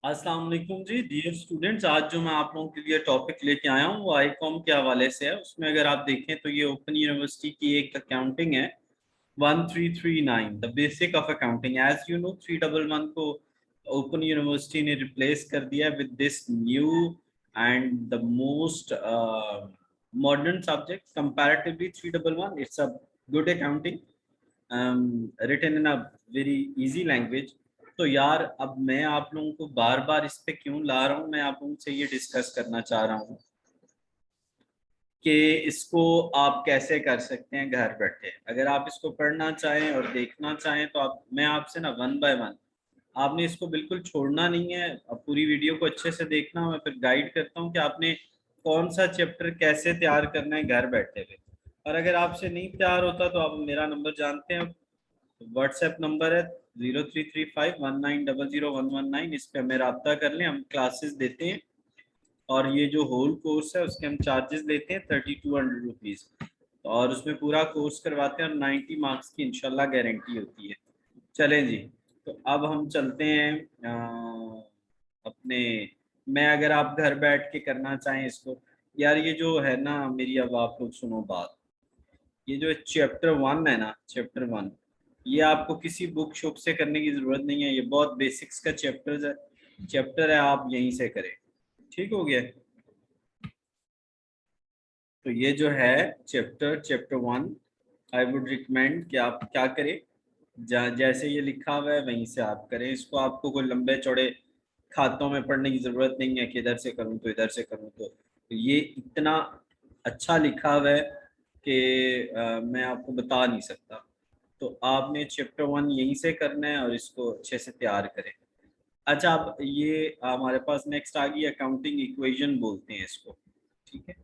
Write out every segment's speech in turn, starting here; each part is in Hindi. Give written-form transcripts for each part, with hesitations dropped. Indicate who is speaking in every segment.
Speaker 1: अस्सलाम वालेकुम जी डियर स्टूडेंट्स। आज जो मैं आप लोगों के लिए टॉपिक लेके आया हूँ वो आईकॉम के हवाले से है। उसमें अगर आप देखें तो ये ओपन यूनिवर्सिटी की एक अकाउंटिंग है, 1339 the basic of accounting. As you know 311 को ओपन यूनिवर्सिटी ने रिप्लेस कर दिया with this new and the most modern subject comparatively 311। It's a good accounting written in a very easy language। तो यार अब मैं आप लोगों को बार बार इस पे क्यों ला रहा हूँ, मैं आप लोगों से ये डिस्कस करना चाह रहा हूँ कि इसको आप कैसे कर सकते हैं घर बैठे। अगर आप इसको पढ़ना चाहें और देखना चाहें तो आप मैं आपसे ना वन बाय वन, आपने इसको बिल्कुल छोड़ना नहीं है। अब पूरी वीडियो को अच्छे से देखना, मैं फिर गाइड करता हूँ कि आपने कौन सा चैप्टर कैसे तैयार करना है घर बैठे हुए। और अगर आपसे नहीं तैयार होता तो आप मेरा नंबर जानते हैं, व्हाट्सएप नंबर है 033519001119। इस पे हमें रब्ता कर लें, हम क्लासेस देते हैं। और ये जो होल कोर्स है उसके हम चार्जेस लेते हैं 3200 रुपीज़, और उसमें पूरा कोर्स करवाते हैं और 90 मार्क्स की इंशाल्लाह गारंटी होती है। चलें जी, तो अब हम चलते हैं अपने मैं अगर आप घर बैठ के करना चाहें इसको, यार ये जो है ना मेरी, अब आप लोग सुनो बात। ये जो चैप्टर वन है ना, चैप्टर वन, ये आपको किसी बुक शुक से करने की जरूरत नहीं है। ये बहुत बेसिक्स का चैप्टर है, आप यहीं से करें। ठीक हो गया। तो ये जो है chapter one, I would recommend कि आप क्या करें, जैसे ये लिखा हुआ है वहीं से आप करें इसको। आपको कोई लंबे चौड़े खातों में पढ़ने की जरूरत नहीं है कि इधर से करूँ तो इधर से करूँ। तो ये इतना अच्छा लिखा हुआ है कि मैं आपको बता नहीं सकता। तो आपने चैप्टर वन यहीं से करना है और इसको अच्छे से तैयार करें। अच्छा, अब ये हमारे पास नेक्स्ट आ गई अकाउंटिंग इक्वेशन बोलते हैं इसको। ठीक है,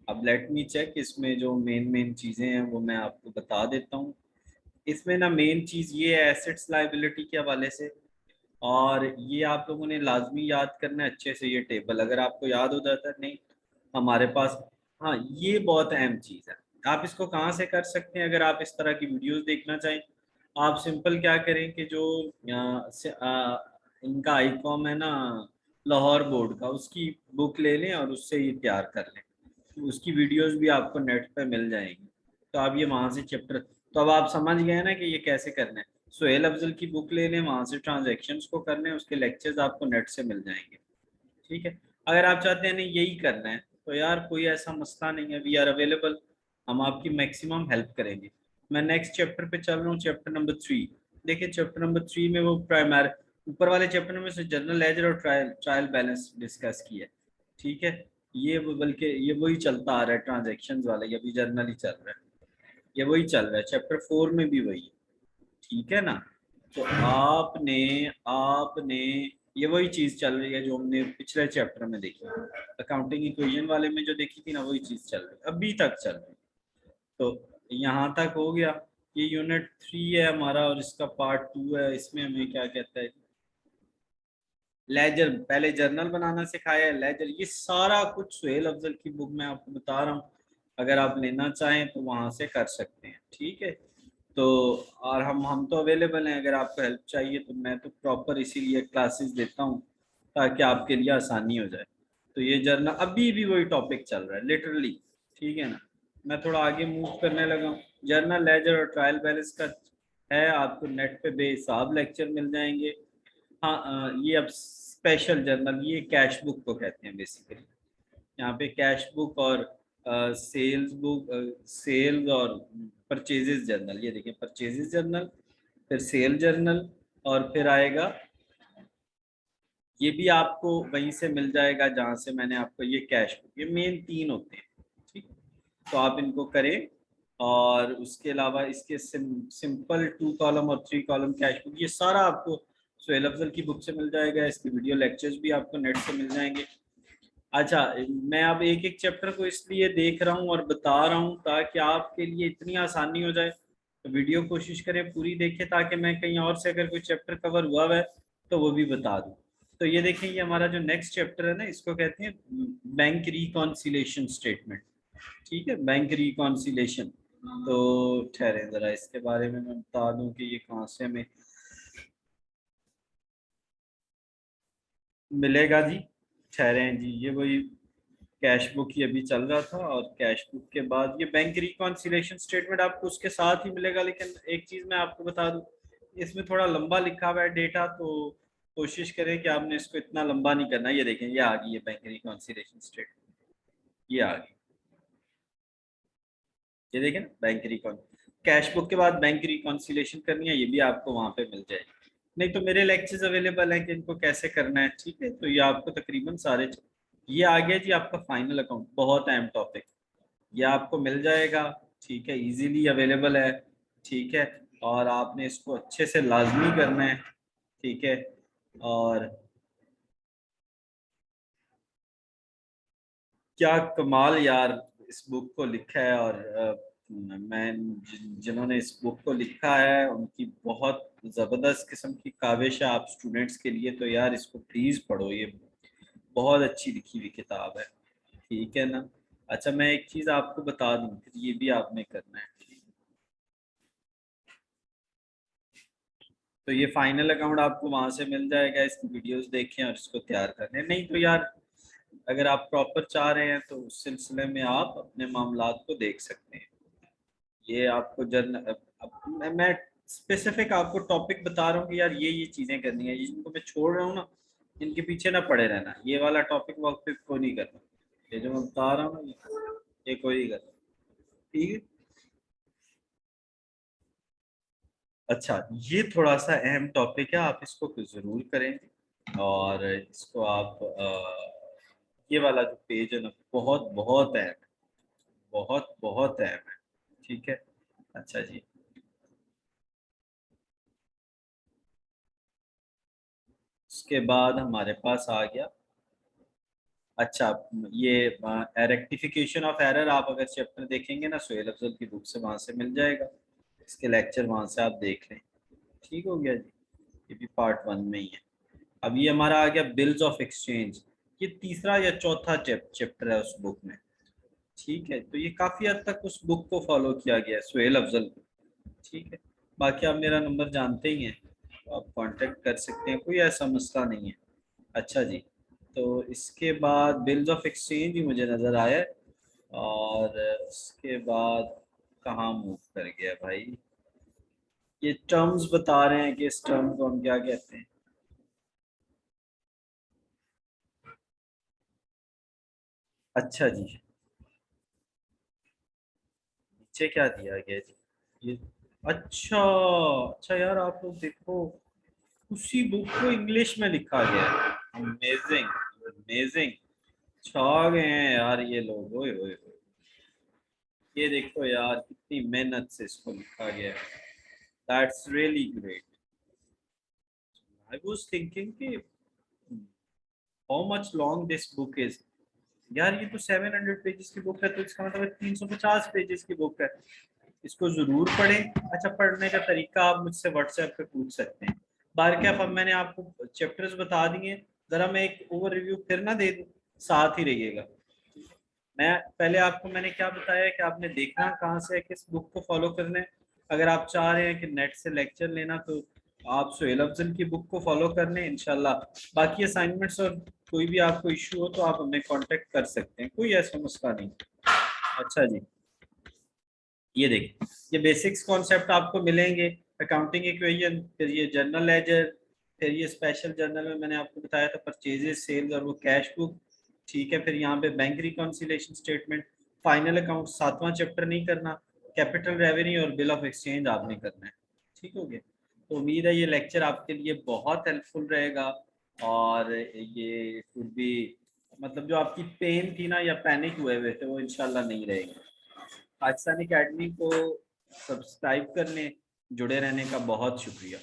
Speaker 1: अब लेट मी चेक इसमें जो मेन मेन चीज़ें हैं वो मैं आपको बता देता हूँ। इसमें ना मेन चीज़ ये है एसेट्स लायबिलिटी के हवाले से, और ये आप लोगों ने लाजमी याद करना है अच्छे से। ये टेबल अगर आपको याद हो जाता है, नहीं हमारे पास, हाँ ये बहुत अहम चीज़ है। आप इसको कहाँ से कर सकते हैं, अगर आप इस तरह की वीडियोस देखना चाहें, आप सिंपल क्या करें कि जो इनका आईकॉम है ना लाहौर बोर्ड का, उसकी बुक ले लें और उससे ये तैयार कर लें। तो उसकी वीडियोस भी आपको नेट पे मिल जाएंगी। तो आप ये वहाँ से चैप्टर, तो अब आप समझ गए ना कि ये कैसे करना है। सोहेल अफजल की बुक ले लें, वहाँ से ट्रांजेक्शन्स को करने, उसके लेक्चर्स आपको नेट से मिल जाएंगे। ठीक है, अगर आप चाहते हैं नहीं यही करना है तो यार कोई ऐसा मसला नहीं है, वी आर अवेलेबल। हम आपकी मैक्सिमम हेल्प करेंगे। मैं नेक्स्ट चैप्टर पे चल रहा हूँ, चैप्टर नंबर थ्री। देखिए चैप्टर नंबर थ्री में वो प्राइमरी, ऊपर वाले चैप्टर में से जनरल लेजर और ट्रायल ट्रायल बैलेंस डिस्कस किया है। ठीक है, ये बल्कि ये वही चलता आ रहा है, ट्रांजेक्शन्स वाला ये अभी जर्नल ही चल रहा है। ये वही चल रहा है, चैप्टर फोर में भी वही है। ठीक है ना। तो आपने आपने ये वही चीज चल रही है जो हमने पिछले चैप्टर में देखी, अकाउंटिंग इक्वेशन वाले में जो देखी थी ना, वही चीज चल रही है, अभी तक चल रही है। तो यहाँ तक हो गया। ये यूनिट थ्री है हमारा और इसका पार्ट टू है। इसमें हमें क्या कहता है, लेजर, पहले जर्नल बनाना सिखाया है, लेजर, ये सारा कुछ सुहेल अफजल की बुक में आपको बता रहा हूँ। अगर आप लेना चाहें तो वहां से कर सकते हैं। ठीक है, तो और हम तो अवेलेबल हैं, अगर आपको हेल्प चाहिए तो। मैं तो प्रॉपर इसीलिए क्लासेस देता हूँ ताकि आपके लिए आसानी हो जाए। तो ये जर्नल अभी भी वही टॉपिक चल रहा है लिटरली। ठीक है ना, मैं थोड़ा आगे मूव करने लगा हूँ। जर्नल लेजर और ट्रायल बैलेंस का है, आपको नेट पे बेहिसाब लेक्चर मिल जाएंगे। हाँ, ये अब स्पेशल जर्नल, ये कैश बुक को कहते हैं बेसिकली। यहाँ पे कैश बुक और सेल्स बुक, सेल्स और परचेजेस जर्नल, ये देखिए परचेजेस जर्नल, फिर सेल जर्नल, और फिर आएगा ये भी आपको वहीं से मिल जाएगा जहाँ से मैंने आपको ये कैश बुक, ये मेन तीन होते हैं। ठीक, तो आप इनको करें। और उसके अलावा इसके सिंपल टू कॉलम और थ्री कॉलम कैश बुक, ये सारा आपको सुहेल अफजल की बुक से मिल जाएगा। इसके वीडियो लेक्चर्स भी आपको नेट से मिल जाएंगे। अच्छा, मैं अब एक एक चैप्टर को इसलिए देख रहा हूँ और बता रहा हूँ ताकि आपके लिए इतनी आसानी हो जाए। तो वीडियो कोशिश करें पूरी देखें ताकि मैं कहीं और से अगर कोई चैप्टर कवर हुआ है तो वो भी बता दूँ। तो ये देखें, ये हमारा जो नेक्स्ट चैप्टर है ना, इसको कहते हैं बैंक रिकॉन्सिलेशन स्टेटमेंट। ठीक है, बैंक रिकॉन्सिलेशन। तो ठहरे जरा, इसके बारे में मैं बता दूं कि ये कहाँ से हमें मिलेगा जी, ठहरें जी, ये वही कैश बुक ही अभी चल रहा था, और कैश बुक के बाद ये बैंक रिकॉन्सिलेशन स्टेटमेंट आपको उसके साथ ही मिलेगा। लेकिन एक चीज मैं आपको बता दूं, इसमें थोड़ा लंबा लिखा हुआ है डेटा, तो कोशिश करें कि आपने इसको इतना लंबा नहीं करना। ये देखें, ये आ गई है बैंक रिकॉन्सिलेशन स्टेटमेंट, ये आ गई, ये देखें ना, बैंक रिकॉन कैश बुक के बाद बैंक रिकॉन्सिलेशन करनी है, ये भी आपको वहां पे मिल जाएगी। नहीं तो मेरे लेक्चर्स अवेलेबल हैं कि इनको कैसे करना है, ठीक है, तो ये आपको तकरीबन सारे, ये आ गया जी आपका फाइनल अकाउंट, बहुत अहम टॉपिक, ये आपको मिल जाएगा, ठीक है, इजीली अवेलेबल है, ठीक है, और आपने इसको अच्छे से लाजमी करना है, ठीक है। और क्या कमाल यार, इस बुक को लिखा है, और मैं जिन्होंने इस बुक को लिखा है उनकी बहुत ज़बरदस्त किस्म की काविश है आप स्टूडेंट्स के लिए, तो यार इसको प्लीज़ पढ़ो, ये बहुत अच्छी लिखी हुई किताब है, ठीक है ना। अच्छा, मैं एक चीज़ आपको बता दूं, फिर ये भी आपने करना है, तो ये फाइनल अकाउंट आपको वहां से मिल जाएगा, इसकी वीडियोस देखें और इसको तैयार करें। नहीं तो यार, अगर आप प्रॉपर चाह रहे हैं तो उस सिलसिले में आप अपने मामलात को देख सकते हैं। ये आपको अब मैं स्पेसिफिक आपको टॉपिक बता रहा हूँ कि यार ये चीजें करनी है, ये जिनको मैं छोड़ रहा हूँ ना, इनके पीछे ना पड़े रहना, ये वाला टॉपिक वक्त पे कोई नहीं करना, ये जो मैं बता रहा हूँ ना, ये कोई नहीं करना, ठीक है। अच्छा, ये थोड़ा सा अहम टॉपिक है, आप इसको जरूर करेंगे, और इसको आप ये वाला जो पेज है ना, बहुत बहुत अहम है, बहुत बहुत अहम है, ठीक है। अच्छा जी, उसके बाद हमारे पास आ गया, अच्छा, ये रेक्टिफिकेशन ऑफ एरर, आप अगर चैप्टर देखेंगे ना सुहेल अफजल की बुक से, वहां से मिल जाएगा, इसके लेक्चर वहां से आप देख लें, ठीक हो गया जी, ये भी पार्ट 1 में ही है। अब ये हमारा आ गया बिल्स ऑफ एक्सचेंज, ये तीसरा या चौथा चैप्टर है उस बुक में, ठीक है, तो ये काफी हद तक उस बुक को फॉलो किया गया है सुहेल अफजल को, ठीक है। बाकी आप मेरा नंबर जानते ही हैं, तो आप कांटेक्ट कर सकते हैं, कोई ऐसा मसला नहीं है। अच्छा जी, तो इसके बाद बिल्स ऑफ एक्सचेंज ही मुझे नज़र आया, और उसके बाद कहाँ मूव कर गया भाई, ये टर्म्स बता रहे हैं कि इस टर्म को हम क्या कहते हैं। अच्छा जी, नीचे क्या दिया गया जी, ये, अच्छा अच्छा यार, आप लोग देखो, उसी बुक को इंग्लिश में लिखा गया है, अमेजिंग, अमेजिंग, छा गए हैं यार ये लोग, ओए ओए ओए, ये देखो यार कितनी मेहनत से इसको लिखा गया है, that's really great. I was thinking कि how much long this book is, यार ये तो 700 पेजेस की बुक है, तो इसका मतलब 350 पेजेस की बुक है, इसको जरूर पढ़ें। अच्छा, पढ़ने का तरीका आप मुझसे व्हाट्सएप पे पूछ सकते हैं। बार क्या, अब मैंने आपको चैप्टर्स बता दिए, जरा मैं एक ओवर रिव्यू फिर ना दे दूं, साथ ही रहिएगा। मैं पहले आपको मैंने क्या बताया कि आपने देखना कहाँ से है, किस बुक को फॉलो करना है। अगर आप चाह रहे हैं कि नेट से लेक्चर लेना, तो आप सुहेल अफजल की बुक को फॉलो कर लें इंशाल्लाह। बाकी असाइनमेंट्स और कोई भी आपको इशू हो तो आप हमें कांटेक्ट कर सकते हैं, कोई ऐसा मसला नहीं। अच्छा जी, ये देखिए, ये बेसिक्स कॉन्सेप्ट आपको मिलेंगे, अकाउंटिंग इक्वेशन, फिर ये जर्नल लेजर, फिर ये स्पेशल जर्नल में मैंने आपको बताया था परचेजेस, सेल्स और वो कैश बुक, ठीक है। फिर यहाँ पे bank reconciliation statement, final account 7वां चैप्टर नहीं करना, कैपिटल रेवेन्यू और बिल ऑफ एक्सचेंज आपने करना है, ठीक हो गया। तो उम्मीद है ये लेक्चर आपके लिए बहुत हेल्पफुल रहेगा, और ये कुछ भी, मतलब जो आपकी पेन थी ना या पैनिक हुए हुए थे, वो इंशाल्लाह नहीं रहेगी। पाकिस्तान एकेडमी को सब्सक्राइब करने, जुड़े रहने का बहुत शुक्रिया।